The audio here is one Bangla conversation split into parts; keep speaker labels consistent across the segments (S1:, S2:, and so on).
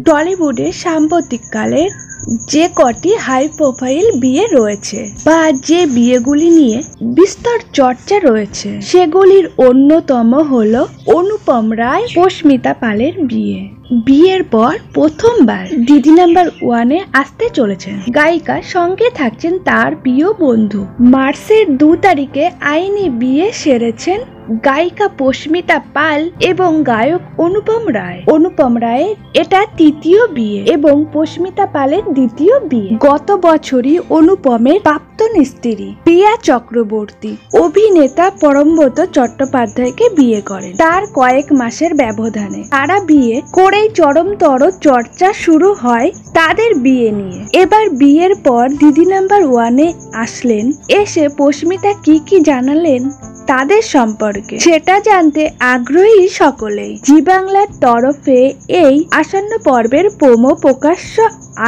S1: টলিউডে সাম্প্রতিককালে যে কটি হাই প্রোফাইল বিয়ে রয়েছে বা যে বিয়েগুলি নিয়ে বিস্তর চর্চা রয়েছে সেগুলির অন্যতম হলো অনুপম রায় পস্মিতা পালের বিয়ে। বিয়ের পর প্রথমবার দিদি নাম্বার 1-এ আসতে চলেছেন। গায়িকা সঙ্গে থাকছেন তার প্রিয় বন্ধু। মার্চের 2 তারিখে আইনি বিয়ে সেরেছেন গায়িকা পস্মিতা পাল এবং গায়ক অনুপম রায়। অনুপম রায়ের এটা তৃতীয় বিয়ে এবং পস্মিতা পালের দ্বিতীয় বিয়ে। গত বছরই অনুপমের প্রাক্তন স্ত্রী প্রিয়া চক্রবর্তী অভিনেতা পরমব্রত চট্টোপাধ্যায়কে বিয়ে করেন। তার কয়েক মাসের ব্যবধানে তারা বিয়ে করেই চরমতর চর্চা শুরু হয় তাদের বিয়ে নিয়ে। এবার বিয়ের পর দিদি নাম্বার 1-এ আসলেন। এসে পস্মিতা কি জানালেন তাদের সম্পর্কে সেটা জানতে আগ্রহী সকলেই। জি বাংলার তরফে এই আসন্ন পর্বের প্রোমো প্রকাশ্য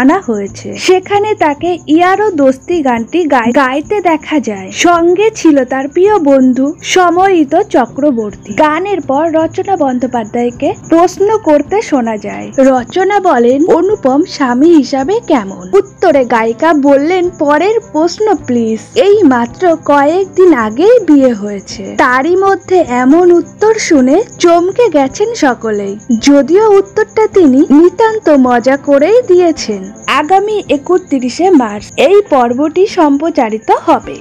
S1: আনা হয়েছে। সেখানে তাকে ইয়ারো দোস্তি গানটি গাইতে দেখা যায়। সঙ্গে ছিল তার প্রিয় বন্ধু সময়িত চক্রবর্তী। গানের পর রচনা বন্দ্যোপাধ্যায়কে প্রশ্ন করতে শোনা যায়। রচনা বলেন, অনুপম স্বামী হিসাবে কেমন? উত্তরে গায়িকা বললেন, পরের প্রশ্ন প্লিজ। এই মাত্র কয়েকদিন আগেই বিয়ে হয়েছে। তারই মধ্যে এমন উত্তর শুনে চমকে গেছেন সকলেই। যদিও উত্তরটা তিনি নিতান্ত মজা করেই দিয়েছেন। আগামী 31শে মার্চ এই পর্বটি সম্প্রচারিত হবে।